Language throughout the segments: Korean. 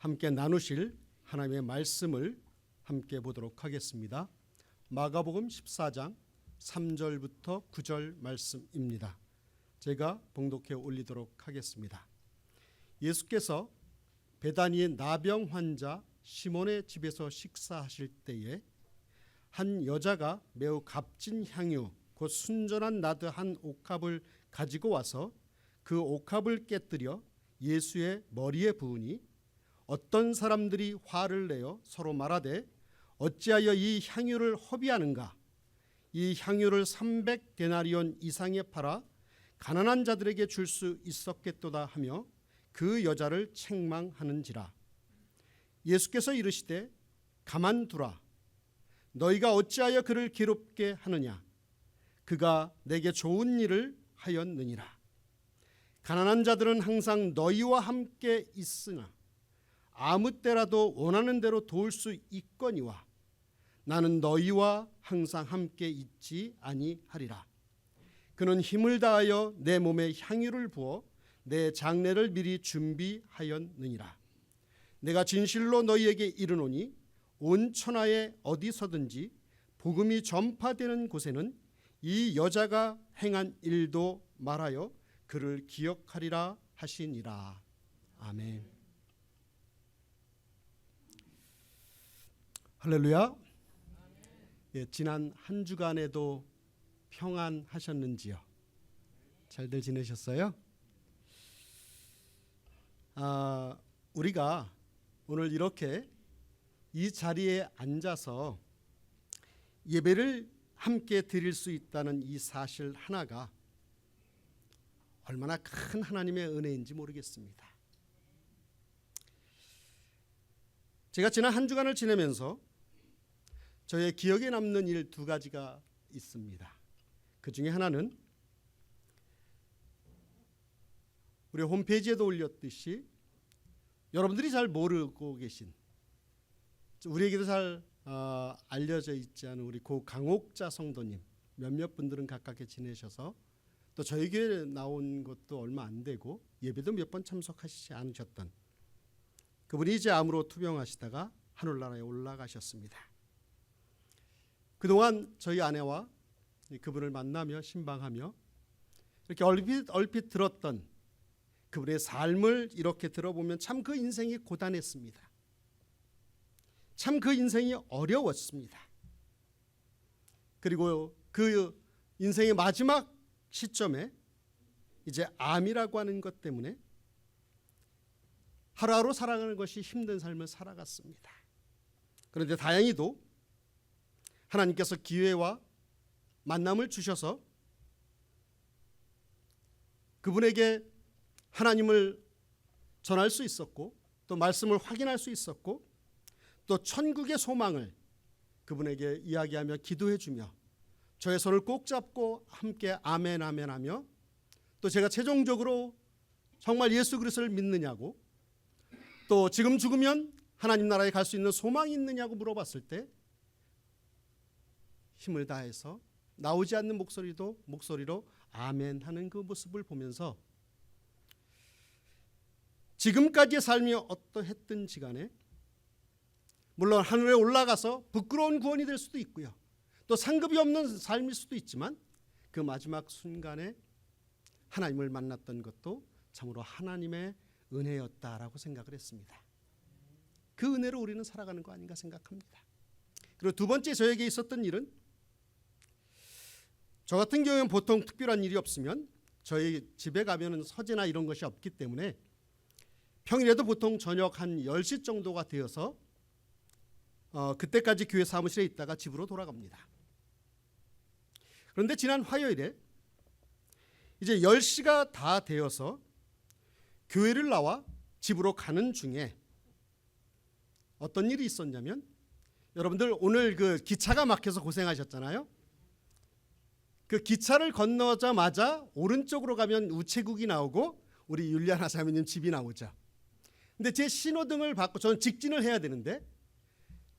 함께 나누실 하나님의 말씀을 함께 보도록 하겠습니다. 마가복음 14장 3절부터 9절 말씀입니다. 제가 봉독해 올리도록 하겠습니다. 예수께서 베다니의 나병 환자 시몬의 집에서 식사하실 때에 한 여자가 매우 값진 향유 곧 순전한 나드 한 옥합을 가지고 와서 그 옥합을 깨뜨려 예수의 머리에 부으니 어떤 사람들이 화를 내어 서로 말하되 어찌하여 이 향유를 허비하는가? 이 향유를 300데나리온 이상에 팔아 가난한 자들에게 줄 수 있었겠도다 하며 그 여자를 책망하는지라. 예수께서 이르시되 가만두라. 너희가 어찌하여 그를 괴롭게 하느냐? 그가 내게 좋은 일을 하였느니라. 가난한 자들은 항상 너희와 함께 있으나 아무 때라도 원하는 대로 도울 수 있거니와 나는 너희와 항상 함께 있지 아니하리라. 그는 힘을 다하여 내 몸에 향유를 부어 내 장례를 미리 준비하였느니라. 내가 진실로 너희에게 이르노니 온 천하에 어디서든지 복음이 전파되는 곳에는 이 여자가 행한 일도 말하여 그를 기억하리라 하시니라. 아멘. 할렐루야. 예, 지난 한 주간에도 평안하셨는지요? 잘들 지내셨어요? 우리가 오늘 이렇게 이 자리에 앉아서 예배를 함께 드릴 수 있다는 이 사실 하나가 얼마나 큰 하나님의 은혜인지 모르겠습니다. 제가 지난 한 주간을 지내면서 저의 기억에 남는 일 두 가지가 있습니다. 그 중에 하나는 우리 홈페이지에도 올렸듯이 여러분들이 잘 모르고 계신, 우리에게도 잘 알려져 있지 않은 우리 고 강옥자 성도님, 몇몇 분들은 가깝게 지내셔서 또 저희 교회에 나온 것도 얼마 안 되고 예배도 몇 번 참석하시지 않으셨던 그분이 이제 암으로 투병하시다가 하늘나라에 올라가셨습니다. 그동안 저희 아내와 그분을 만나며 신방하며 이렇게 얼핏 들었던 그분의 삶을 이렇게 들어보면 참 그 인생이 고단했습니다. 참 그 인생이 어려웠습니다. 그리고 그 인생의 마지막 시점에 이제 암이라고 하는 것 때문에 하루하루 살아가는 것이 힘든 삶을 살아갔습니다. 그런데 다행히도 하나님께서 기회와 만남을 주셔서 그분에게 하나님을 전할 수 있었고 또 말씀을 확인할 수 있었고 또 천국의 소망을 그분에게 이야기하며 기도해주며 저의 손을 꼭 잡고 함께 아멘 아멘 하며 또 제가 최종적으로 정말 예수 그리스도를 믿느냐고 또 지금 죽으면 하나님 나라에 갈 수 있는 소망이 있느냐고 물어봤을 때 힘을 다해서 나오지 않는 목소리로 아멘 하는 그 모습을 보면서 지금까지의 삶이 어떠했든지 간에 물론 하늘에 올라가서 부끄러운 구원이 될 수도 있고요. 또 상급이 없는 삶일 수도 있지만 그 마지막 순간에 하나님을 만났던 것도 참으로 하나님의 은혜였다라고 생각을 했습니다. 그 은혜로 우리는 살아가는 거 아닌가 생각합니다. 그리고 두 번째 저에게 있었던 일은 저 같은 경우에는 보통 특별한 일이 없으면 저희 집에 가면은 서재나 이런 것이 없기 때문에 평일에도 보통 저녁 한 10시 정도가 되어서 그때까지 교회 사무실에 있다가 집으로 돌아갑니다. 그런데 지난 화요일에 이제 10시가 다 되어서 교회를 나와 집으로 가는 중에 어떤 일이 있었냐면 여러분들 오늘 그 기차가 막혀서 고생하셨잖아요. 그 기차를 건너자마자 오른쪽으로 가면 우체국이 나오고 우리 율리아나 사모님 집이 나오죠. 근데 제 신호등을 받고 저는 직진을 해야 되는데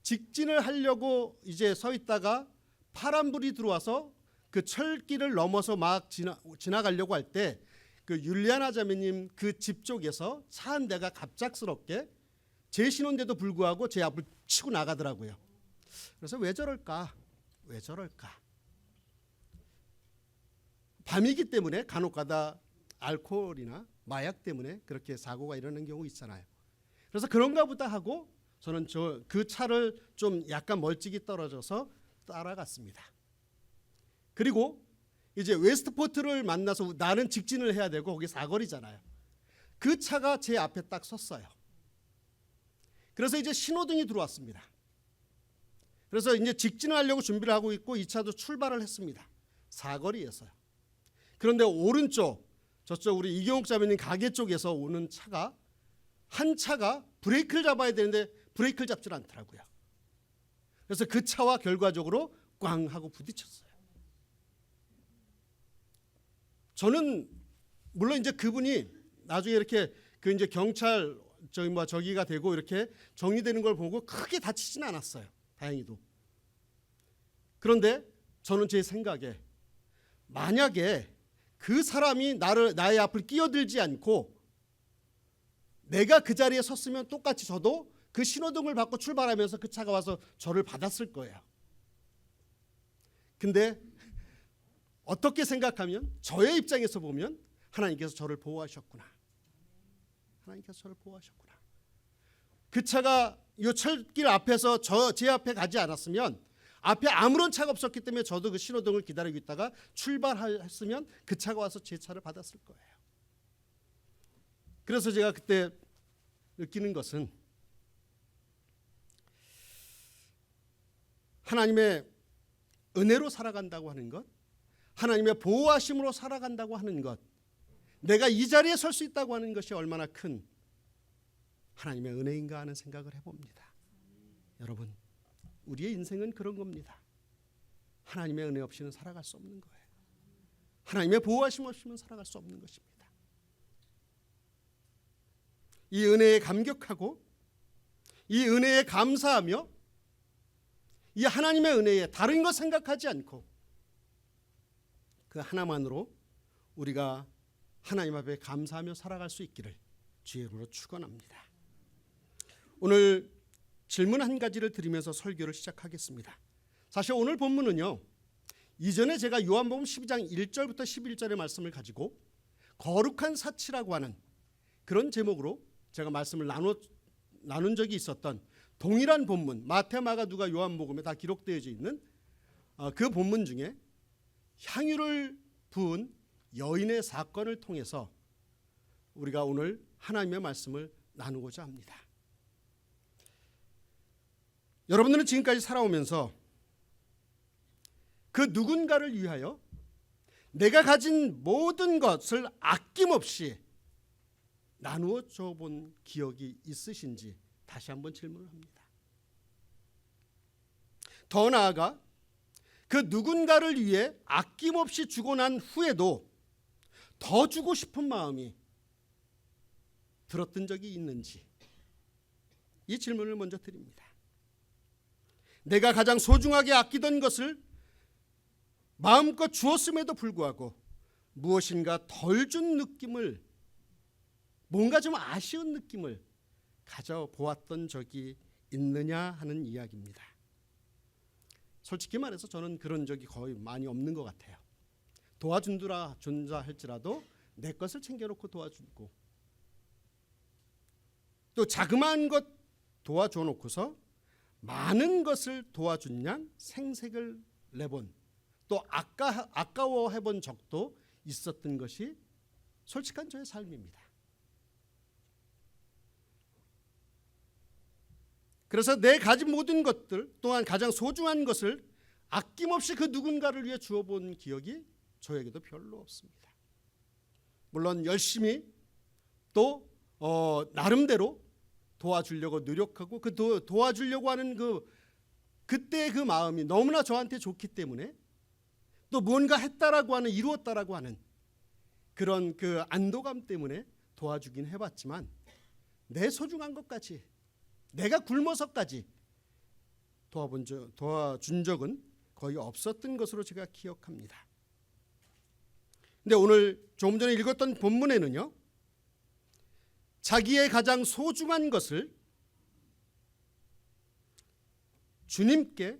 직진을 하려고 이제 서 있다가 파란불이 들어와서 그 철길을 넘어서 막 지나가려고 할 때 그 율리아나 자매님 그 집 쪽에서 차 한 대가 갑작스럽게 제 신호인데도 불구하고 제 앞을 치고 나가더라고요. 그래서 왜 저럴까? 왜 저럴까? 밤이기 때문에 간혹가다 알코올이나 마약 때문에 그렇게 사고가 일어나는 경우 있잖아요. 그래서 그런가 보다 하고 저는 그 차를 좀 약간 멀찍이 떨어져서 따라갔습니다. 그리고 이제 웨스트포트를 만나서 나는 직진을 해야 되고 거기 사거리잖아요. 그 차가 제 앞에 딱 섰어요. 그래서 이제 신호등이 들어왔습니다. 그래서 이제 직진을 하려고 준비를 하고 있고 이 차도 출발을 했습니다. 사거리에서요. 그런데 오른쪽 저쪽 우리 이경욱 자매님 가게 쪽에서 오는 차가 한 차가 브레이크를 잡아야 되는데 브레이크를 잡질 않더라고요. 그래서 그 차와 결과적으로 꽝 하고 부딪혔어요. 저는 물론 이제 그분이 나중에 이렇게 그 이제 경찰 저기가 되고 이렇게 정리되는 걸 보고 크게 다치지는 않았어요. 다행히도. 그런데 저는 제 생각에 만약에 그 사람이 나의 앞을 끼어들지 않고 내가 그 자리에 섰으면 똑같이 저도 그 신호등을 받고 출발하면서 그 차가 와서 저를 받았을 거예요. 근데 어떻게 생각하면 저의 입장에서 보면 하나님께서 저를 보호하셨구나. 하나님께서 저를 보호하셨구나. 그 차가 이 철길 앞에서 제 앞에 가지 않았으면 앞에 아무런 차가 없었기 때문에 저도 그 신호등을 기다리고 있다가 출발했으면 그 차가 와서 제 차를 받았을 거예요. 그래서 제가 그때 느끼는 것은 하나님의 은혜로 살아간다고 하는 것, 하나님의 보호하심으로 살아간다고 하는 것, 내가 이 자리에 설 수 있다고 하는 것이 얼마나 큰 하나님의 은혜인가 하는 생각을 해봅니다. 여러분, 우리의 인생은 그런 겁니다. 하나님의 은혜 없이는 살아갈 수 없는 거예요. 하나님의 보호하심 없이는 살아갈 수 없는 것입니다. 이 은혜에 감격하고 이 은혜에 감사하며 이 하나님의 은혜에 다른 것 생각하지 않고 그 하나만으로 우리가 하나님 앞에 감사하며 살아갈 수 있기를 주의 이름으로 축원합니다. 오늘 질문 한 가지를 드리면서 설교를 시작하겠습니다. 사실 오늘 본문은요, 이전에 제가 요한복음 12장 1절부터 11절의 말씀을 가지고 거룩한 사치라고 하는 그런 제목으로 제가 말씀을 나눈 적이 있었던 동일한 본문, 마태, 마가, 누가, 요한복음에 다 기록되어 있는 그 본문 중에 향유를 부은 여인의 사건을 통해서 우리가 오늘 하나님의 말씀을 나누고자 합니다. 여러분들은 지금까지 살아오면서 그 누군가를 위하여 내가 가진 모든 것을 아낌없이 나누어 줘본 기억이 있으신지 다시 한번 질문을 합니다. 더 나아가 그 누군가를 위해 아낌없이 주고 난 후에도 더 주고 싶은 마음이 들었던 적이 있는지 이 질문을 먼저 드립니다. 내가 가장 소중하게 아끼던 것을 마음껏 주었음에도 불구하고 무엇인가 덜 준 느낌을, 뭔가 좀 아쉬운 느낌을 가져보았던 적이 있느냐 하는 이야기입니다. 솔직히 말해서 저는 그런 적이 거의 많이 없는 것 같아요. 도와준다 할지라도 내 것을 챙겨놓고 도와주고, 또 자그마한 것 도와줘 놓고서 많은 것을 도와준 양 생색을 내본, 또 아까워해본 적도 있었던 것이 솔직한 저의 삶입니다. 그래서 내 가진 모든 것들 또한 가장 소중한 것을 아낌없이 그 누군가를 위해 주어본 기억이 저에게도 별로 없습니다. 물론 열심히 또 나름대로 도와주려고 노력하고 그 도와주려고 하는 그때의 그 마음이 너무나 저한테 좋기 때문에 또 뭔가 했다라고 하는, 이루었다라고 하는 그런 그 안도감 때문에 도와주긴 해봤지만 내 소중한 것까지, 내가 굶어서까지 도와준 적은 거의 없었던 것으로 제가 기억합니다. 근데 오늘 조금 전에 읽었던 본문에는요, 자기의 가장 소중한 것을 주님께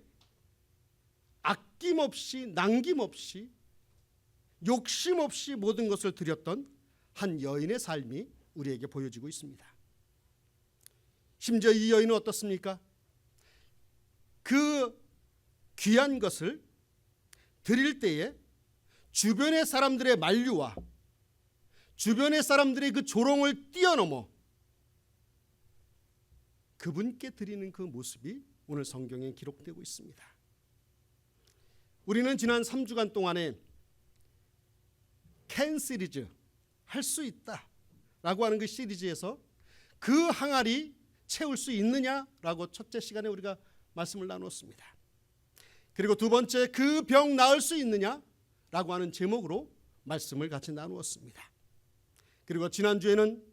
아낌없이 남김없이 욕심 없이 모든 것을 드렸던 한 여인의 삶이 우리에게 보여지고 있습니다. 심지어 이 여인은 어떻습니까? 그 귀한 것을 드릴 때에 주변의 사람들의 만류와 주변의 사람들의 그 조롱을 뛰어넘어 그분께 드리는 그 모습이 오늘 성경에 기록되고 있습니다. 우리는 지난 3주간 동안에 캔 시리즈, 할 수 있다 라고 하는 그 시리즈에서 그 항아리 채울 수 있느냐라고 첫째 시간에 우리가 말씀을 나눴습니다. 그리고 두 번째, 그 병 나을 수 있느냐라고 하는 제목으로 말씀을 같이 나누었습니다. 그리고 지난주에는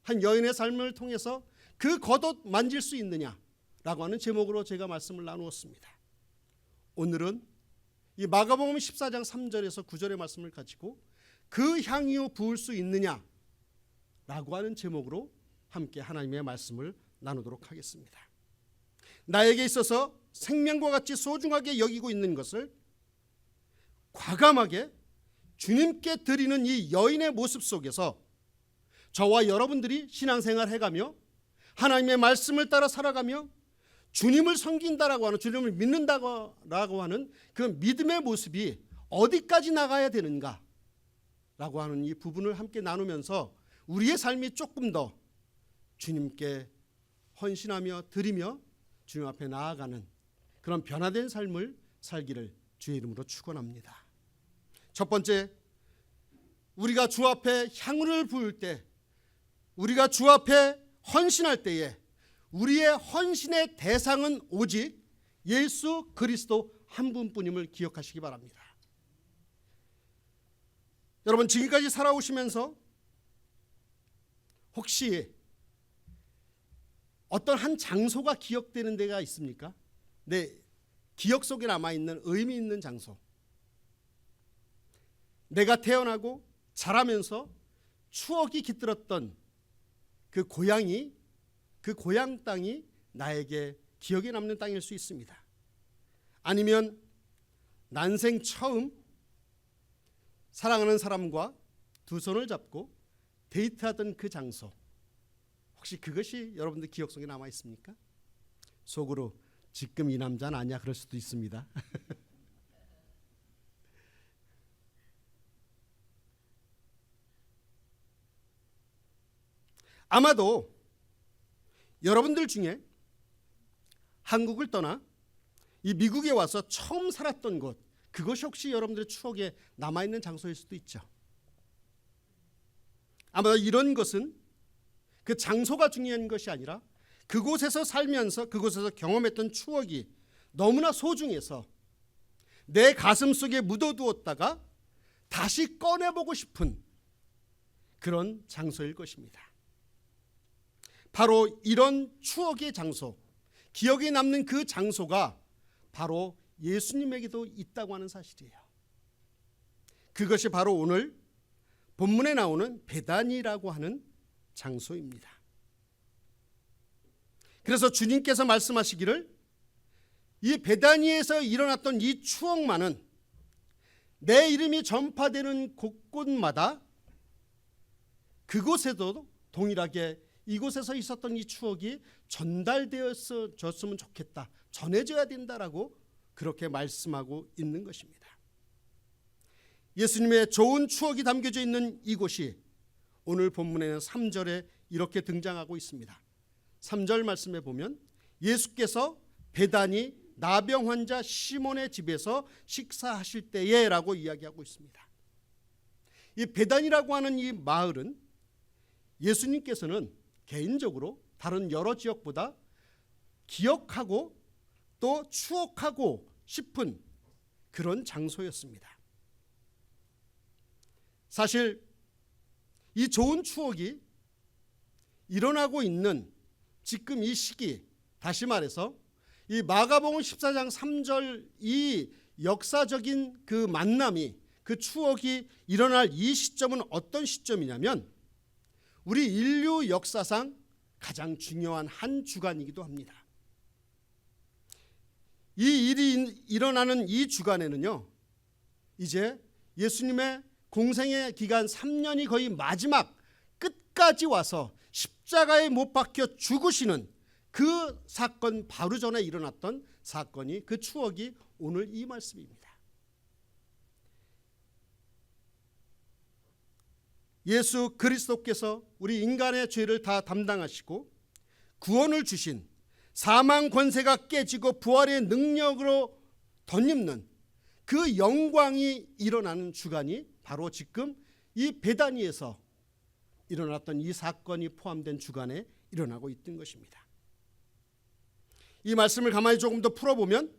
한 여인의 삶을 통해서 그 겉옷 만질 수 있느냐라고 하는 제목으로 제가 말씀을 나누었습니다. 오늘은 이 마가복음 14장 3절에서 9절의 말씀을 가지고 그 향유 부을 수 있느냐라고 하는 제목으로 함께 하나님의 말씀을 나누도록 하겠습니다. 나에게 있어서 생명과 같이 소중하게 여기고 있는 것을 과감하게 주님께 드리는 이 여인의 모습 속에서 저와 여러분들이 신앙생활 해가며 하나님의 말씀을 따라 살아가며 주님을 섬긴다라고 하는, 주님을 믿는다라고 하는 그 믿음의 모습이 어디까지 나가야 되는가 라고 하는 이 부분을 함께 나누면서 우리의 삶이 조금 더 주님께 헌신하며 드리며 주님 앞에 나아가는 그런 변화된 삶을 살기를 주의 이름으로 축원합니다. 첫 번째, 우리가 주 앞에 향유를 부을 때, 우리가 주 앞에 헌신할 때에 우리의 헌신의 대상은 오직 예수 그리스도 한 분뿐임을 기억하시기 바랍니다. 여러분, 지금까지 살아오시면서 혹시 어떤 한 장소가 기억되는 데가 있습니까? 내 기억 속에 남아있는 의미 있는 장소. 내가 태어나고 자라면서 추억이 깃들었던 그 고향이, 그 고향 땅이 나에게 기억에 남는 땅일 수 있습니다. 아니면 난생 처음 사랑하는 사람과 두 손을 잡고 데이트하던 그 장소, 혹시 그것이 여러분들 기억 속에 남아 있습니까? 속으로 지금 이 남자는 아니야 그럴 수도 있습니다. 아마도 여러분들 중에 한국을 떠나 이 미국에 와서 처음 살았던 곳, 그것이 혹시 여러분들의 추억에 남아있는 장소일 수도 있죠. 아마도 이런 것은 그 장소가 중요한 것이 아니라 그곳에서 살면서 그곳에서 경험했던 추억이 너무나 소중해서 내 가슴 속에 묻어두었다가 다시 꺼내보고 싶은 그런 장소일 것입니다. 바로 이런 추억의 장소, 기억에 남는 그 장소가 바로 예수님에게도 있다고 하는 사실이에요. 그것이 바로 오늘 본문에 나오는 베다니라고 하는 장소입니다. 그래서 주님께서 말씀하시기를 이 베다니에서 일어났던 이 추억만은 내 이름이 전파되는 곳곳마다 그곳에도 동일하게 이곳에서 있었던 이 추억이 전달되었으면 좋겠다, 전해져야 된다라고 그렇게 말씀하고 있는 것입니다. 예수님의 좋은 추억이 담겨져 있는 이곳이 오늘 본문에는 3절에 이렇게 등장하고 있습니다. 3절 말씀에 보면 예수께서 베다니 나병 환자 시몬의 집에서 식사하실 때에 라고 이야기하고 있습니다. 이 베다니라고 하는 이 마을은 예수님께서는 개인적으로 다른 여러 지역보다 기억하고 또 추억하고 싶은 그런 장소였습니다. 사실 이 좋은 추억이 일어나고 있는 지금 이 시기, 다시 말해서 이 마가복음 14장 3절 이 역사적인 그 만남이, 그 추억이 일어날 이 시점은 어떤 시점이냐면 우리 인류 역사상 가장 중요한 한 주간이기도 합니다. 이 일이 일어나는 이 주간에는요, 이제 예수님의 공생의 기간 3년이 거의 마지막 끝까지 와서 십자가에 못 박혀 죽으시는 그 사건 바로 전에 일어났던 사건이, 그 추억이 오늘 이 말씀입니다. 예수 그리스도께서 우리 인간의 죄를 다 담당하시고 구원을 주신, 사망 권세가 깨지고 부활의 능력으로 덧입는 그 영광이 일어나는 주간이 바로 지금 이 베다니에서 일어났던 이 사건이 포함된 주간에 일어나고 있던 것입니다. 이 말씀을 가만히 조금 더 풀어보면,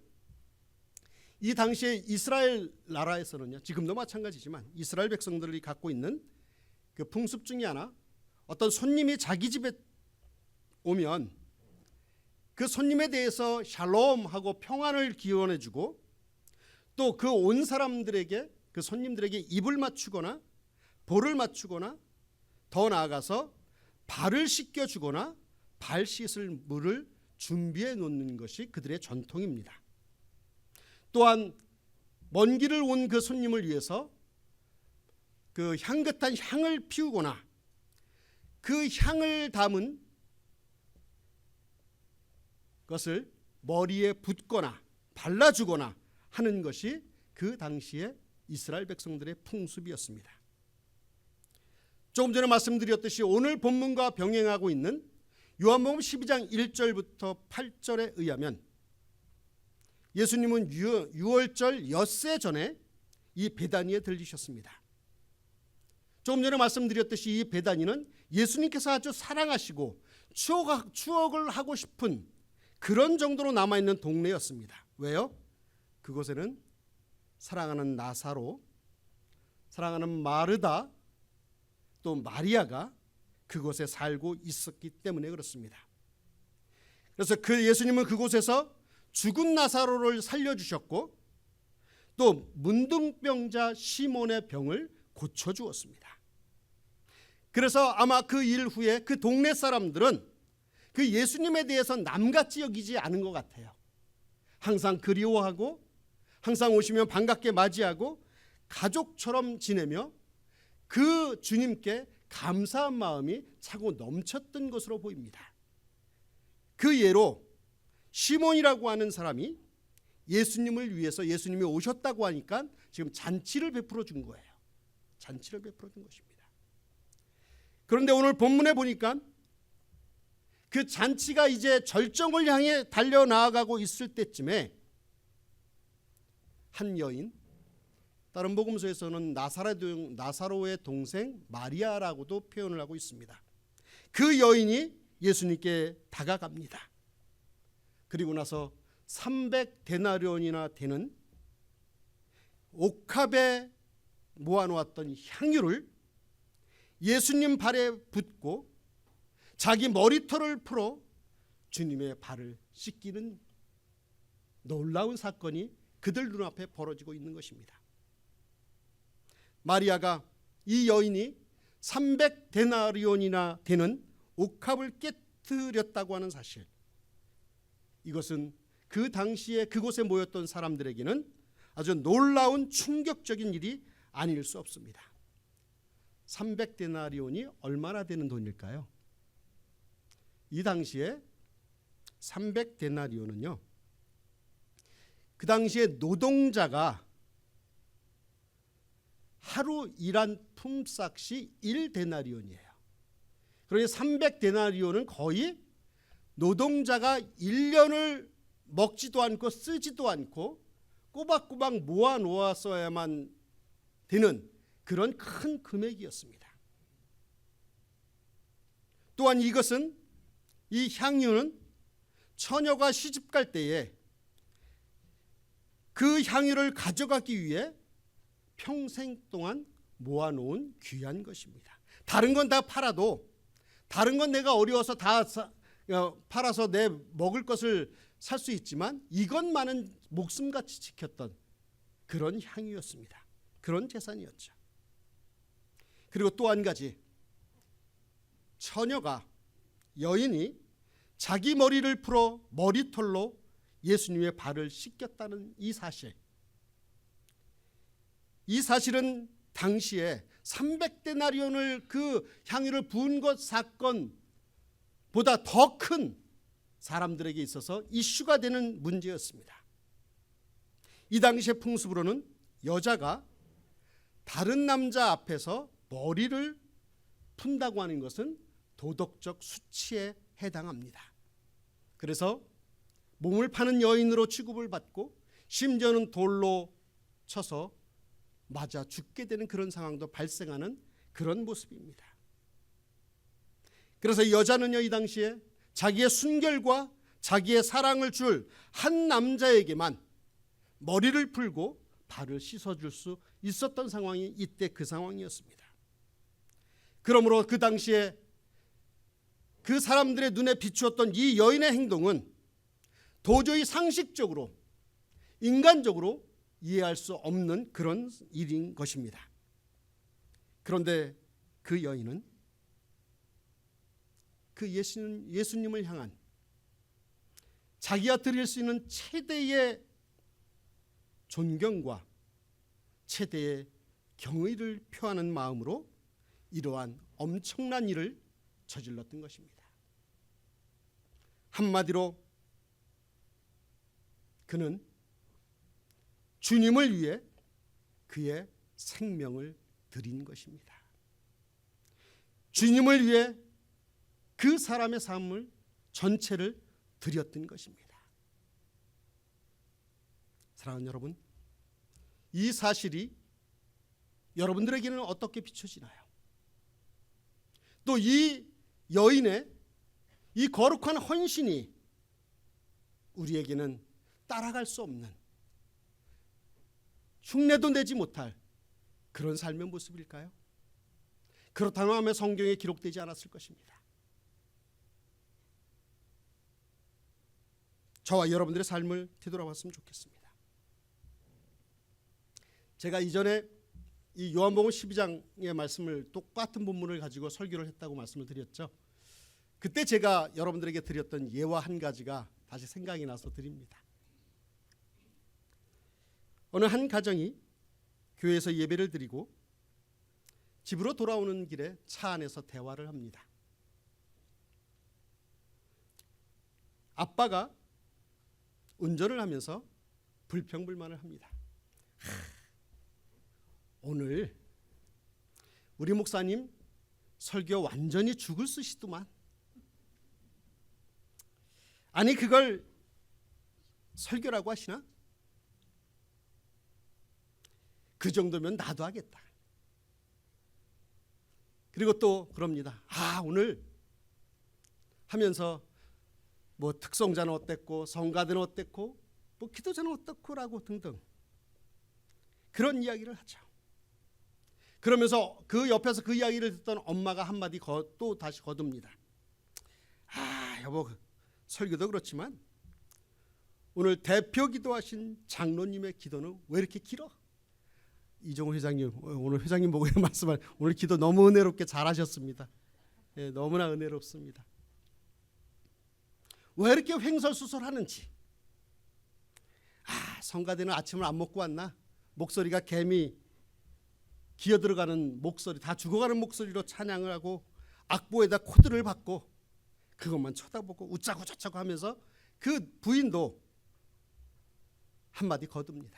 이 당시에 이스라엘 나라에서는요, 지금도 마찬가지지만 이스라엘 백성들이 갖고 있는 그 풍습 중에 하나, 어떤 손님이 자기 집에 오면 그 손님에 대해서 샬롬하고 평안을 기원해주고, 또 그 온 사람들에게, 그 손님들에게 입을 맞추거나 볼을 맞추거나, 더 나아가서 발을 씻겨주거나 발 씻을 물을 준비해 놓는 것이 그들의 전통입니다. 또한 먼 길을 온 그 손님을 위해서 그 향긋한 향을 피우거나 그 향을 담은 것을 머리에 붓거나 발라주거나 하는 것이 그 당시에 이스라엘 백성들의 풍습이었습니다. 조금 전에 말씀드렸듯이 오늘 본문과 병행하고 있는 요한복음 12장 1절부터 8절에 의하면, 예수님은 유월절 엿새 전에 이 베다니에 들리셨습니다. 조금 전에 말씀드렸듯이 이 베다니는 예수님께서 아주 사랑하시고 추억을 하고 싶은 그런 정도로 남아있는 동네였습니다. 왜요? 그곳에는 사랑하는 나사로, 사랑하는 마르다, 또 마리아가 그곳에 살고 있었기 때문에 그렇습니다. 그래서 그 예수님은 그곳에서 죽은 나사로를 살려주셨고, 또 문둥병자 시몬의 병을 고쳐주었습니다. 그래서 아마 그 일 후에 그 동네 사람들은 그 예수님에 대해서 남같이 여기지 않은 것 같아요. 항상 그리워하고, 항상 오시면 반갑게 맞이하고 가족처럼 지내며 그 주님께 감사한 마음이 차고 넘쳤던 것으로 보입니다. 그 예로 시몬이라고 하는 사람이 예수님을 위해서, 예수님이 오셨다고 하니까 지금 잔치를 베풀어 준 거예요. 잔치를 베풀어 준 것입니다. 그런데 오늘 본문에 보니까 그 잔치가 이제 절정을 향해 달려나아가고 있을 때쯤에 한 여인, 다른 복음서에서는 나사로의 동생 마리아라고도 표현을 하고 있습니다. 그 여인이 예수님께 다가갑니다. 그리고 나서 300데나리온이나 되는 옥합에 모아놓았던 향유를 예수님 발에 붓고 자기 머리털을 풀어 주님의 발을 씻기는 놀라운 사건이 그들 눈앞에 벌어지고 있는 것입니다. 마리아가, 이 여인이 300데나리온이나 되는 옥합을 깨뜨렸다고 하는 사실, 이것은 그 당시에 그곳에 모였던 사람들에게는 아주 놀라운 충격적인 일이 아닐 수 없습니다. 300데나리온이 얼마나 되는 돈일까요? 이 당시에 300데나리온은요, 그 당시에 노동자가 하루 일한 품삯이 1데나리온이에요. 그러니 300데나리온은 거의 노동자가 1년을 먹지도 않고 쓰지도 않고 꼬박꼬박 모아 놓았어야만 되는 그런 큰 금액이었습니다. 또한 이것은, 이 향유는 처녀가 시집갈 때에 그 향유를 가져가기 위해 평생 동안 모아놓은 귀한 것입니다. 다른 건 다 팔아도, 다른 건 내가 어려워서 다 팔아서 내 먹을 것을 살 수 있지만 이것만은 목숨같이 지켰던 그런 향유였습니다. 그런 재산이었죠. 그리고 또 한 가지, 처녀가, 여인이 자기 머리를 풀어 머리털로 예수님의 발을 씻겼다는 이 사실은 당시에 300데나리온을 그 향유를 부은 것 사건보다 더 큰 사람들에게 있어서 이슈가 되는 문제였습니다. 이 당시의 풍습으로는 여자가 다른 남자 앞에서 머리를 푼다고 하는 것은 도덕적 수치에 해당합니다. 그래서 몸을 파는 여인으로 취급을 받고 심지어는 돌로 쳐서 맞아 죽게 되는 그런 상황도 발생하는 그런 모습입니다. 그래서 여자는요, 이 당시에 자기의 순결과 자기의 사랑을 줄 한 남자에게만 머리를 풀고 발을 씻어줄 수 있었던 상황이 이때 그 상황이었습니다. 그러므로 그 당시에 그 사람들의 눈에 비추었던 이 여인의 행동은 도저히 상식적으로 인간적으로 이해할 수 없는 그런 일인 것입니다. 그런데 그 여인은 그 예수님을 향한 자기가 드릴 수 있는 최대의 존경과 최대의 경의를 표하는 마음으로 이러한 엄청난 일을 저질렀던 것입니다. 한마디로 그는 주님을 위해 그의 생명을 드린 것입니다. 주님을 위해 그 사람의 삶을 전체를 드렸던 것입니다. 사랑하는 여러분, 이 사실이 여러분들에게는 어떻게 비춰지나요? 또 이 여인의 이 거룩한 헌신이 우리에게는 따라갈 수 없는, 흉내도 내지 못할 그런 삶의 모습일까요? 그렇다면 아마 성경에 기록되지 않았을 것입니다. 저와 여러분들의 삶을 되돌아봤으면 좋겠습니다. 제가 이전에 이 요한복음 12장의 말씀을 똑같은 본문을 가지고 설교를 했다고 말씀을 드렸죠. 그때 제가 여러분들에게 드렸던 예화 한 가지가 다시 생각이 나서 드립니다. 어느 한 가정이 교회에서 예배를 드리고 집으로 돌아오는 길에 차 안에서 대화를 합니다. 아빠가 운전을 하면서 불평불만을 합니다. 오늘 우리 목사님 설교 완전히 죽을 쓰시더만. 아니 그걸 설교라고 하시나? 그 정도면 나도 하겠다. 그리고 또 그럽니다. 오늘 하면서 뭐 특성자는 어땠고 성가대는 어땠고 뭐 기도자는 어떻고라고 등등 그런 이야기를 하죠. 그러면서 그 옆에서 그 이야기를 듣던 엄마가 한마디 또 다시 거둡니다. 여보, 설교도 그렇지만 오늘 대표 기도하신 장로님의 기도는 왜 이렇게 길어? 이종호 회장님, 오늘 회장님 보고 말씀할 오늘 기도 너무 은혜롭게 잘하셨습니다. 너무나 은혜롭습니다. 왜 이렇게 횡설수설하는지. 성가대는 아침을 안 먹고 왔나? 목소리가 개미 기어들어가는 목소리, 다 죽어가는 목소리로 찬양을 하고 악보에다 코드를 받고 그것만 쳐다보고 웃자고 저자고 하면서 그 부인도 한마디 거둡니다.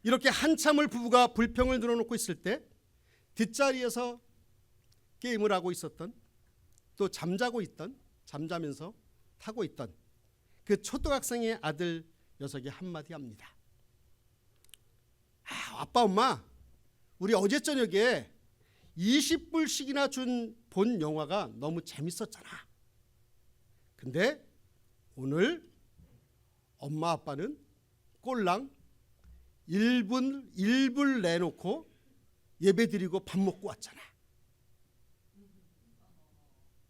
이렇게 한참을 부부가 불평을 늘어놓고 있을 때 뒷자리에서 게임을 하고 있었던, 또 잠자면서 타고 있던 그 초등학생의 아들 녀석이 한마디 합니다. 아빠 엄마, 우리 어제 저녁에 20불씩이나 본 영화가 너무 재밌었잖아. 근데 오늘 엄마 아빠는 꼴랑 1불 내놓고 예배 드리고 밥 먹고 왔잖아.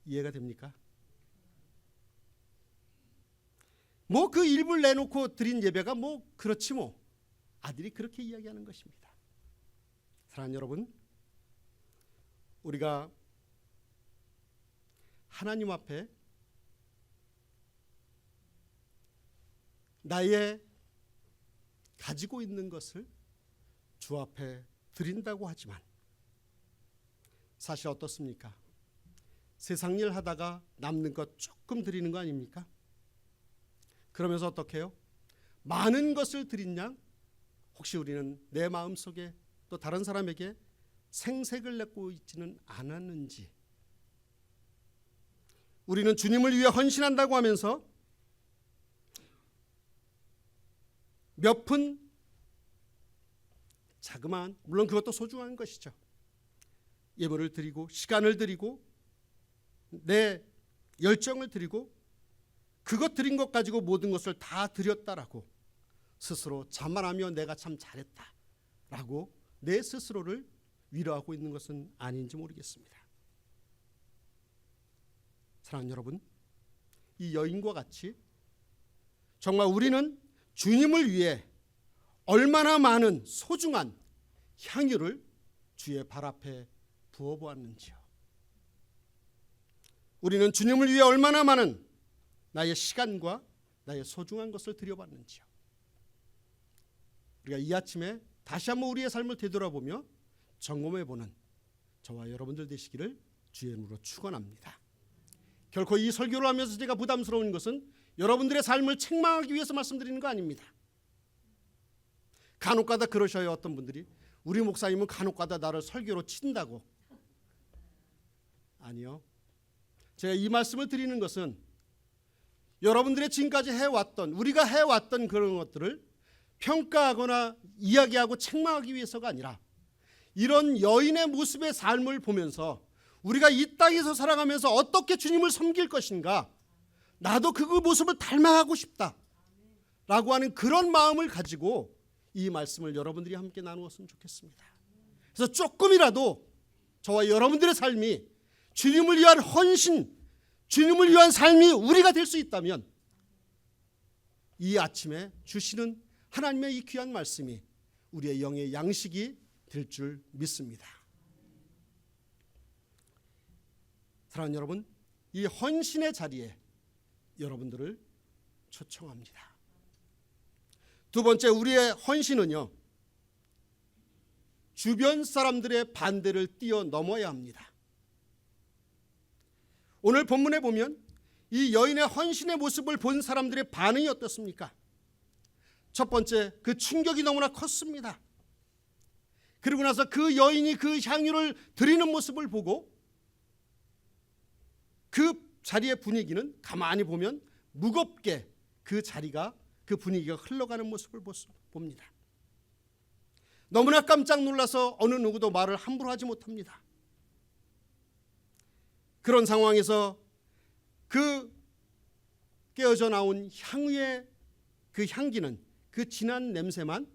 이해가 됩니까? 뭐 그 1불 내놓고 드린 예배가 뭐 그렇지 뭐. 아들이 그렇게 이야기하는 것입니다. 사랑하는 여러분, 우리가 하나님 앞에 나의 가지고 있는 것을 주 앞에 드린다고 하지만 사실 어떻습니까? 세상 일 하다가 남는 것 조금 드리는 거 아닙니까? 그러면서 어떻게 해요? 많은 것을 드린 양 혹시 우리는 내 마음속에 또 다른 사람에게 생색을 내고 있지는 않았는지, 우리는 주님을 위해 헌신한다고 하면서 몇 푼 자그마한, 물론 그것도 소중한 것이죠. 예물을 드리고 시간을 드리고 내 열정을 드리고 그것 드린 것 가지고 모든 것을 다 드렸다라고 스스로 자만하며 내가 참 잘했다라고 내 스스로를 위로하고 있는 것은 아닌지 모르겠습니다. 사랑하는 여러분, 이 여인과 같이 정말 우리는 주님을 위해 얼마나 많은 소중한 향유를 주의 발 앞에 부어보았는지요. 우리는 주님을 위해 얼마나 많은 나의 시간과 나의 소중한 것을 드려봤는지요. 우리가 이 아침에 다시 한번 우리의 삶을 되돌아보며 점검해보는 저와 여러분들 되시기를 주의 이름으로 축원합니다. 결코 이 설교를 하면서 제가 부담스러운 것은 여러분들의 삶을 책망하기 위해서 말씀드리는 거 아닙니다. 간혹가다 그러셔요. 어떤 분들이 우리 목사님은 간혹가다 나를 설교로 친다고. 아니요. 제가 이 말씀을 드리는 것은 여러분들의 지금까지 해왔던, 우리가 해왔던 그런 것들을 평가하거나 이야기하고 책망하기 위해서가 아니라 이런 여인의 모습의 삶을 보면서 우리가 이 땅에서 살아가면서 어떻게 주님을 섬길 것인가, 나도 그 모습을 닮아가고 싶다라고 하는 그런 마음을 가지고 이 말씀을 여러분들이 함께 나누었으면 좋겠습니다. 그래서 조금이라도 저와 여러분들의 삶이 주님을 위한 헌신, 주님을 위한 삶이 우리가 될 수 있다면 이 아침에 주시는 하나님의 이 귀한 말씀이 우리의 영의 양식이 될 줄 믿습니다. 사랑하는 여러분, 이 헌신의 자리에 여러분들을 초청합니다. 두 번째, 우리의 헌신은요, 주변 사람들의 반대를 뛰어넘어야 합니다. 오늘 본문에 보면 이 여인의 헌신의 모습을 본 사람들의 반응이 어떻습니까? 첫 번째, 그 충격이 너무나 컸습니다. 그리고 나서 그 여인이 그 향유를 드리는 모습을 보고 그 자리의 분위기는 가만히 보면 무겁게 그 자리가, 그 분위기가 흘러가는 모습을 봅니다. 너무나 깜짝 놀라서 어느 누구도 말을 함부로 하지 못합니다. 그런 상황에서 그 깨어져 나온 향유의 그 향기는, 그 진한 냄새만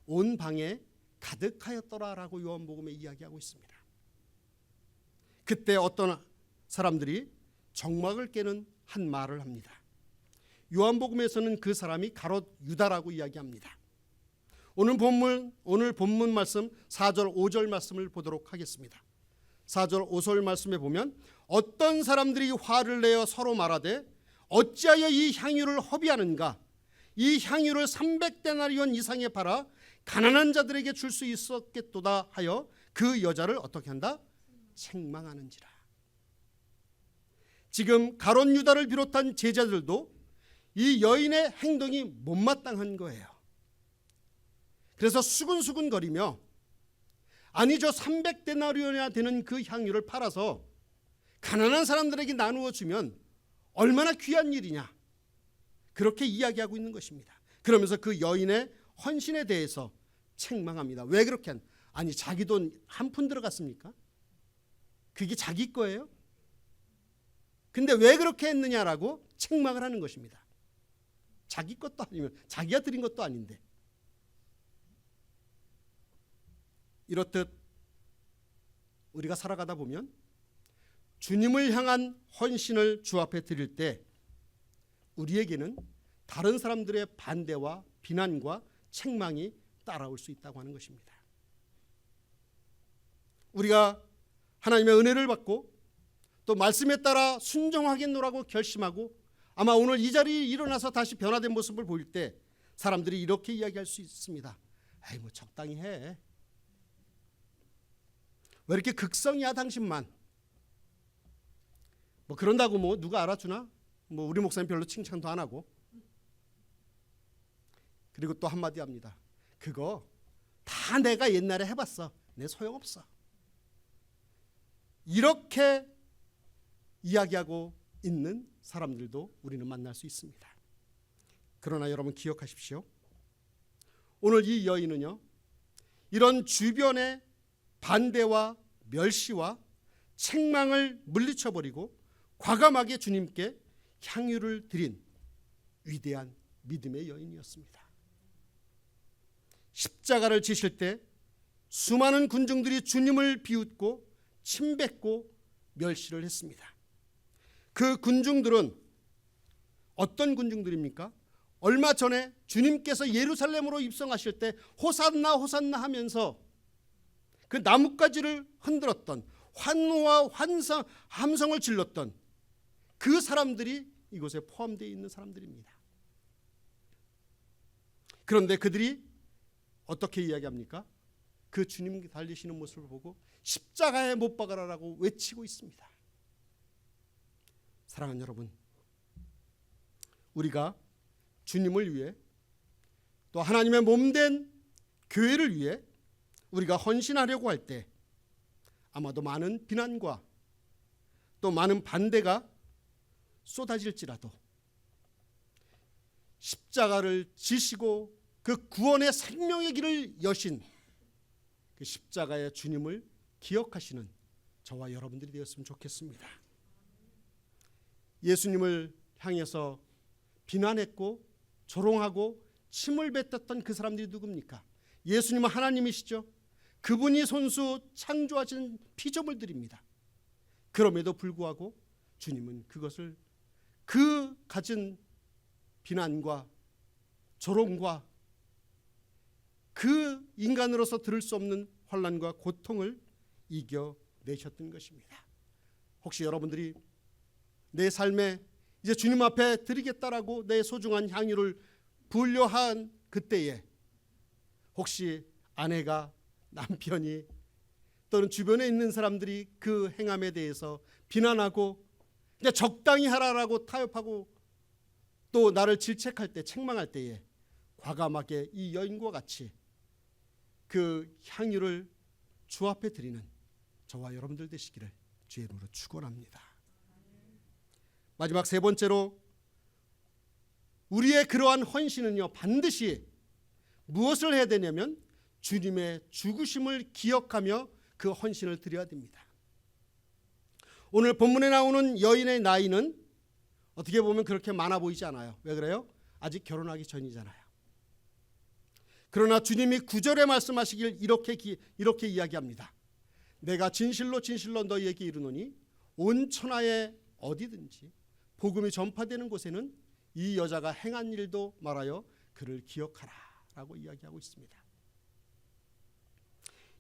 온 방에 가득하였더라라고 요한복음에 이야기하고 있습니다. 그때 어떤 사람들이 정막을 깨는 한 말을 합니다. 요한복음에서는 그 사람이 가롯 유다라고 이야기합니다. 오늘 본문 말씀 4절 5절 말씀을 보도록 하겠습니다. 4절 5절 말씀에 보면 어떤 사람들이 화를 내어 서로 말하되 어찌하여 이 향유를 허비하는가, 이 향유를 300데나리온 이상에 팔아 가난한 자들에게 줄 수 있었겠도다 하여 그 여자를 어떻게 한다? 책망하는지라. 지금 가롯 유다를 비롯한 제자들도 이 여인의 행동이 못마땅한 거예요. 그래서 수근수근거리며 아니 저 300데나리온이나 되는 그 향유를 팔아서 가난한 사람들에게 나누어 주면 얼마나 귀한 일이냐, 그렇게 이야기하고 있는 것입니다. 그러면서 그 여인의 헌신에 대해서 책망합니다. 왜 그렇게 아니 자기 돈 한 푼 들어갔습니까? 그게 자기 거예요? 근데 왜 그렇게 했느냐라고 책망을 하는 것입니다. 자기 것도 아니면 자기가 드린 것도 아닌데. 이렇듯 우리가 살아가다 보면 주님을 향한 헌신을 주 앞에 드릴 때 우리에게는 다른 사람들의 반대와 비난과 책망이 따라올 수 있다고 하는 것입니다. 우리가 하나님의 은혜를 받고 또 말씀에 따라 순종하겠노라고 결심하고 아마 오늘 이 자리에 일어나서 다시 변화된 모습을 보일 때 사람들이 이렇게 이야기할 수 있습니다. 에이, 뭐 적당히 해. 왜 이렇게 극성이야 당신만. 뭐 그런다고 뭐 누가 알아주나? 뭐 우리 목사님 별로 칭찬도 안 하고. 그리고 또 한마디 합니다. 그거 다 내가 옛날에 해봤어. 내 소용없어. 이렇게 이야기하고 있는 사람들도 우리는 만날 수 있습니다. 그러나 여러분 기억하십시오. 오늘 이 여인은요, 이런 주변의 반대와 멸시와 책망을 물리쳐버리고 과감하게 주님께 향유를 드린 위대한 믿음의 여인이었습니다. 십자가를 지실 때 수많은 군중들이 주님을 비웃고 침뱉고 멸시를 했습니다. 그 군중들은 어떤 군중들입니까? 얼마 전에 주님께서 예루살렘으로 입성하실 때 호산나 호산나 하면서 그 나뭇가지를 흔들었던, 환호와 함성을 질렀던 그 사람들이 이곳에 포함되어 있는 사람들입니다. 그런데 그들이 어떻게 이야기합니까? 그 주님 달리시는 모습을 보고 십자가에 못 박아라라고 외치고 있습니다. 사랑하는 여러분, 우리가 주님을 위해 또 하나님의 몸된 교회를 위해 우리가 헌신하려고 할 때 아마도 많은 비난과 또 많은 반대가 쏟아질지라도 십자가를 지시고 그 구원의 생명의 길을 여신 그 십자가의 주님을 기억하시는 저와 여러분들이 되었으면 좋겠습니다. 예수님을 향해서 비난했고 조롱하고 침을 뱉었던 그 사람들이 누굽니까? 예수님은 하나님이시죠. 그분이 손수 창조하신 피조물들입니다. 그럼에도 불구하고 주님은 그것을 그 가진 비난과 조롱과 그 인간으로서 들을 수 없는 환난과 고통을 이겨내셨던 것입니다. 혹시 여러분들이 내 삶에 이제 주님 앞에 드리겠다라고 내 소중한 향유를 부으려 한 그때에 혹시 아내가, 남편이 또는 주변에 있는 사람들이 그 행함에 대해서 비난하고 이제 적당히 하라라고 타협하고 또 나를 질책할 때, 책망할 때에 과감하게 이 여인과 같이 그 향유를 주 앞에 드리는 저와 여러분들 되시기를 주의 이름으로 축원합니다. 마지막 세 번째로 우리의 그러한 헌신은요, 반드시 무엇을 해야 되냐면 주님의 죽으심을 기억하며 그 헌신을 드려야 됩니다. 오늘 본문에 나오는 여인의 나이는 어떻게 보면 그렇게 많아 보이지 않아요. 왜 그래요? 아직 결혼하기 전이잖아요. 그러나 주님이 9절에 말씀하시길 이렇게 이야기합니다. 내가 진실로 진실로 너희에게 이르노니 온 천하에 어디든지 복음이 전파되는 곳에는 이 여자가 행한 일도 말하여 그를 기억하라 라고 이야기하고 있습니다.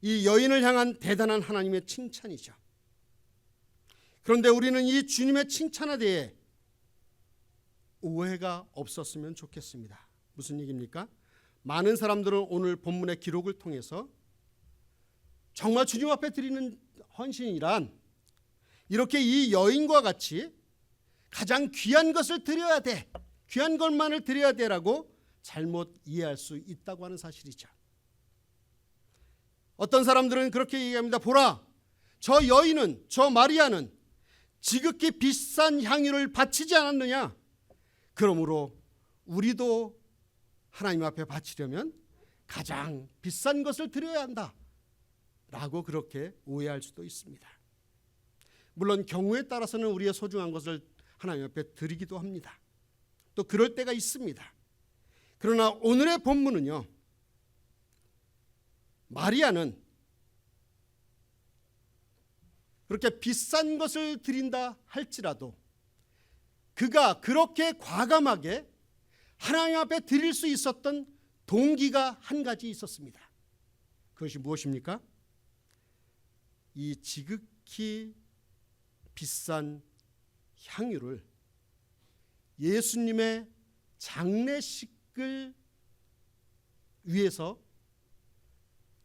이 여인을 향한 대단한 하나님의 칭찬이죠. 그런데 우리는 이 주님의 칭찬에 대해 오해가 없었으면 좋겠습니다. 무슨 얘기입니까? 많은 사람들은 오늘 본문의 기록을 통해서 정말 주님 앞에 드리는 헌신이란 이렇게 이 여인과 같이 가장 귀한 것을 드려야 돼, 귀한 것만을 드려야 돼라고 잘못 이해할 수 있다고 하는 사실이죠. 어떤 사람들은 그렇게 얘기합니다. 보라, 저 여인은, 저 마리아는 지극히 비싼 향유를 바치지 않았느냐? 그러므로 우리도 하나님 앞에 바치려면 가장 비싼 것을 드려야 한다 라고 그렇게 오해할 수도 있습니다. 물론 경우에 따라서는 우리의 소중한 것을 하나님 앞에 드리기도 합니다. 또 그럴 때가 있습니다. 그러나 오늘의 본문은요, 마리아는 그렇게 비싼 것을 드린다 할지라도 그가 그렇게 과감하게 하나님 앞에 드릴 수 있었던 동기가 한 가지 있었습니다. 그것이 무엇입니까? 이 지극히 비싼 향유를 예수님의 장례식을 위해서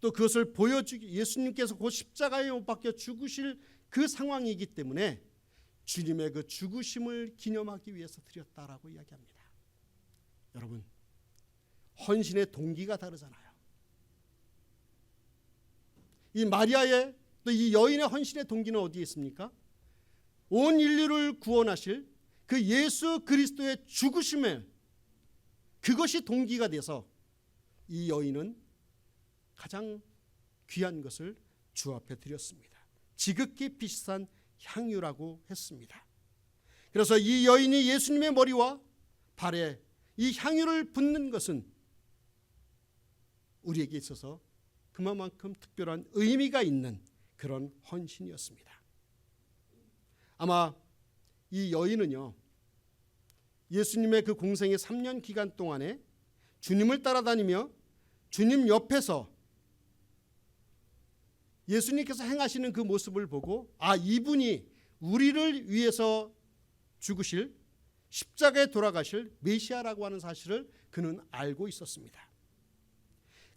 또 그것을 보여주기, 예수님께서 곧 십자가에 못 박혀 죽으실 그 상황이기 때문에 주님의 그 죽으심을 기념하기 위해서 드렸다라고 이야기합니다. 여러분, 헌신의 동기가 다르잖아요. 이 마리아의 또 이 여인의 헌신의 동기는 어디에 있습니까? 온 인류를 구원하실 그 예수 그리스도의 죽으심을, 그것이 동기가 돼서 이 여인은 가장 귀한 것을 주 앞에 드렸습니다. 지극히 비싼 향유라고 했습니다. 그래서 이 여인이 예수님의 머리와 발에 이 향유를 붓는 것은 우리에게 있어서 그만큼 특별한 의미가 있는 그런 헌신이었습니다. 아마 이 여인은요, 예수님의 그 공생의 3년 기간 동안에 주님을 따라다니며 주님 옆에서 예수님께서 행하시는 그 모습을 보고, 아, 이분이 우리를 위해서 죽으실, 십자가에 돌아가실 메시아라고 하는 사실을 그는 알고 있었습니다.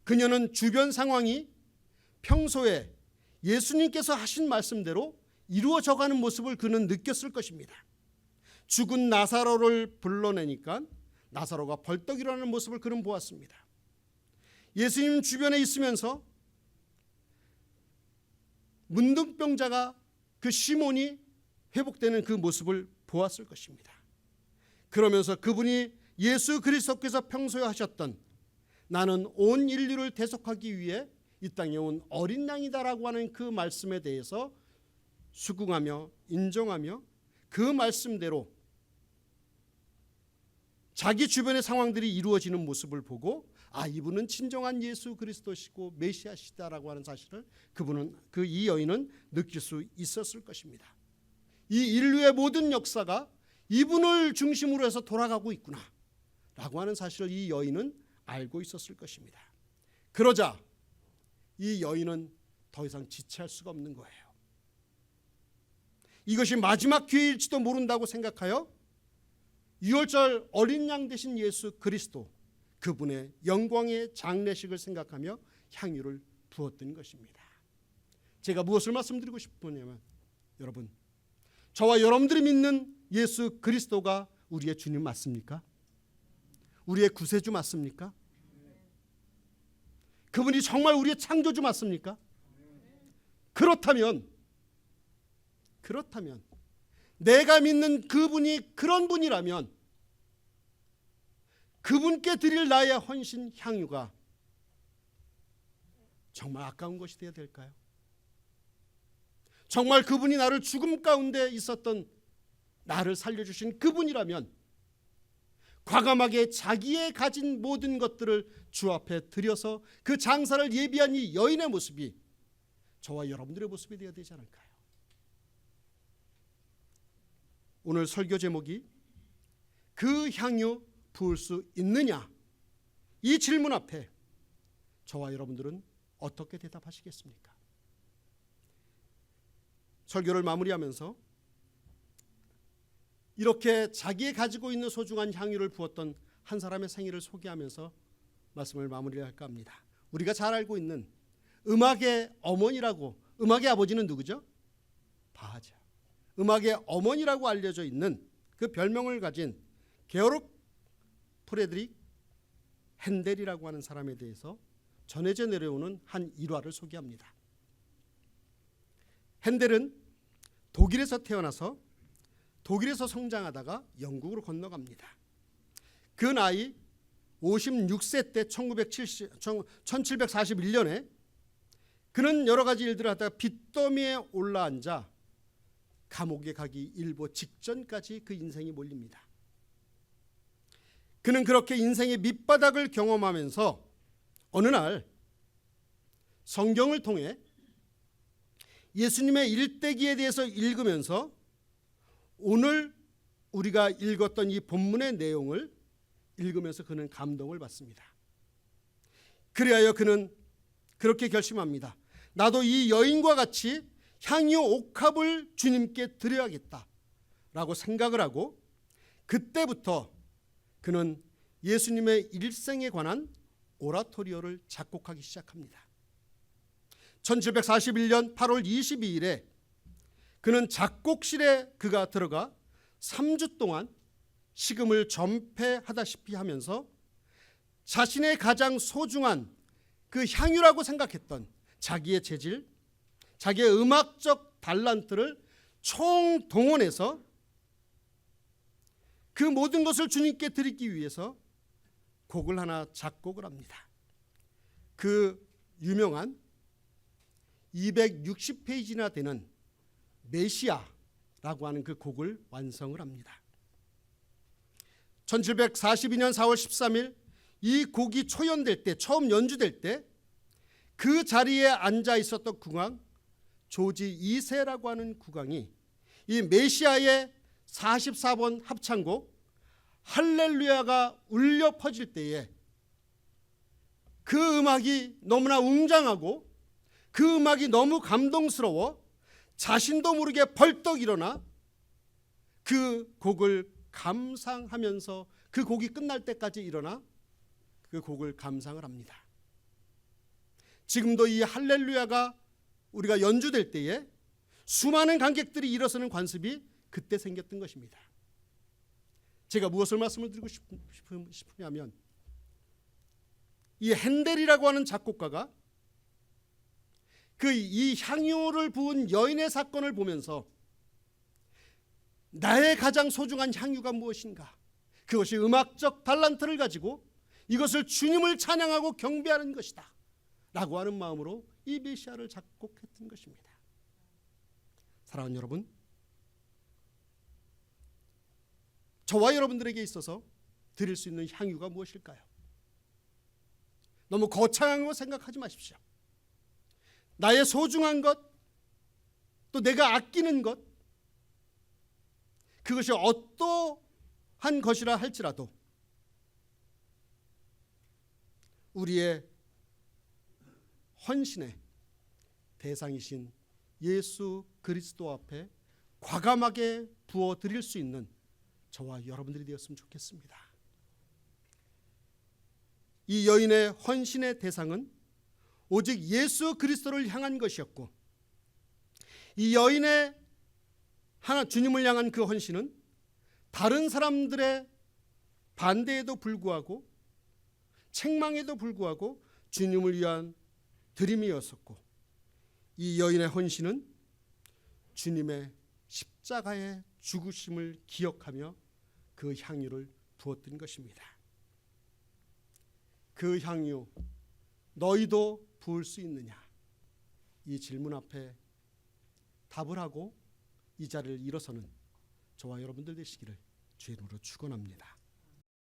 그녀는 주변 상황이 평소에 예수님께서 하신 말씀대로 이루어져가는 모습을 그는 느꼈을 것입니다. 죽은 나사로를 불러내니까 나사로가 벌떡 일어나는 모습을 그는 보았습니다. 예수님 주변에 있으면서 문둥병자가, 그 시몬이 회복되는 그 모습을 보았을 것입니다. 그러면서 그분이 예수 그리스도께서 평소에 하셨던, 나는 온 인류를 대속하기 위해 이 땅에 온 어린 양이다라고 하는 그 말씀에 대해서 수긍하며 인정하며 그 말씀대로 자기 주변의 상황들이 이루어지는 모습을 보고, 아, 이분은 진정한 예수 그리스도시고 메시아시다라고 하는 사실을 이 여인은 느낄 수 있었을 것입니다. 이 인류의 모든 역사가 이분을 중심으로 해서 돌아가고 있구나 라고 하는 사실을 이 여인은 알고 있었을 것입니다. 그러자 이 여인은 더 이상 지체할 수가 없는 거예요. 이것이 마지막 기회일지도 모른다고 생각하여 유월절 어린 양 되신 예수 그리스도, 그분의 영광의 장례식을 생각하며 향유를 부었던 것입니다. 제가 무엇을 말씀드리고 싶으냐면, 여러분, 저와 여러분들이 믿는 예수 그리스도가 우리의 주님 맞습니까? 우리의 구세주 맞습니까? 그분이 정말 우리의 창조주 맞습니까? 그렇다면 내가 믿는 그분이 그런 분이라면 그분께 드릴 나의 헌신 향유가 정말 아까운 것이 되어야 될까요? 정말 그분이 나를 죽음 가운데 있었던 나를 살려주신 그분이라면 과감하게 자기의 가진 모든 것들을 주 앞에 드려서 그 장사를 예비한 이 여인의 모습이 저와 여러분들의 모습이 되어야 되지 않을까요? 오늘 설교 제목이 그 향유 부을 수 있느냐, 이 질문 앞에 저와 여러분들은 어떻게 대답하시겠습니까? 설교를 마무리하면서 이렇게 자기의 가지고 있는 소중한 향유를 부었던 한 사람의 생일을 소개하면서 말씀을 마무리할까 합니다. 우리가 잘 알고 있는 음악의 어머니라고, 음악의 아버지는 누구죠? 바하죠. 음악의 어머니라고 알려져 있는 그 별명을 가진 게오르크 프레드릭 핸델이라고 하는 사람에 대해서 전해져 내려오는 한 일화를 소개합니다. 핸델은 독일에서 태어나서 독일에서 성장하다가 영국으로 건너갑니다. 그 나이 56세 때 1741년에 그는 여러 가지 일들을 하다가 빚더미에 올라앉아 감옥에 가기 일보 직전까지 그 인생이 몰립니다. 그는 그렇게 인생의 밑바닥을 경험하면서 어느 날 성경을 통해 예수님의 일대기에 대해서 읽으면서 오늘 우리가 읽었던 이 본문의 내용을 읽으면서 그는 감동을 받습니다. 그리하여 그는 그렇게 결심합니다. 나도 이 여인과 같이 향유 옥합을 주님께 드려야겠다 라고 생각을 하고 그때부터 그는 예수님의 일생에 관한 오라토리오를 작곡하기 시작합니다. 1741년 8월 22일에 그는 작곡실에 그가 들어가 3주 동안 식음을 전폐하다시피 하면서 자신의 가장 소중한 그 향유라고 생각했던 자기의 재질, 자기의 음악적 달란트를 총동원해서 그 모든 것을 주님께 드리기 위해서 곡을 하나 작곡을 합니다. 그 유명한 260페이지나 되는 메시아라고 하는 그 곡을 완성을 합니다. 1742년 4월 13일 이 곡이 초연될 때, 처음 연주될 때 그 자리에 앉아 있었던 국왕 조지 2세라고 하는 국왕이 이 메시아의 44번 합창곡 할렐루야가 울려 퍼질 때에 그 음악이 너무나 웅장하고 그 음악이 너무 감동스러워 자신도 모르게 벌떡 일어나 그 곡을 감상하면서 그 곡이 끝날 때까지 일어나 그 곡을 감상을 합니다. 지금도 이 할렐루야가 우리가 연주될 때에 수많은 관객들이 일어서는 관습이 그때 생겼던 것입니다. 제가 무엇을 말씀을 드리고 싶으냐면 이 핸델이라고 하는 작곡가가 그 이 향유를 부은 여인의 사건을 보면서 나의 가장 소중한 향유가 무엇인가? 그것이 음악적 달란트를 가지고 이것을 주님을 찬양하고 경배하는 것이다 라고 하는 마음으로 이 메시아를 작곡했던 것입니다. 사랑하는 여러분, 저와 여러분들에게 있어서 드릴 수 있는 향유가 무엇일까요? 너무 거창한 것 생각하지 마십시오. 나의 소중한 것, 또 내가 아끼는 것, 그것이 어떠한 것이라 할지라도 우리의 헌신의 대상이신 예수 그리스도 앞에 과감하게 부어드릴 수 있는 저와 여러분들이 되었으면 좋겠습니다. 이 여인의 헌신의 대상은 오직 예수 그리스도를 향한 것이었고, 이 여인의 주님을 향한 그 헌신은 다른 사람들의 반대에도 불구하고 책망에도 불구하고 주님을 위한 드림이었었고, 이 여인의 헌신은 주님의 십자가의 죽으심을 기억하며 그 향유를 부었던 것입니다. 그 향유 너희도 부을 수 있느냐? 이 질문 앞에 답을 하고 이 자리를 일어서는 저와 여러분들 되시기를 주의 이름으로 축원합니다.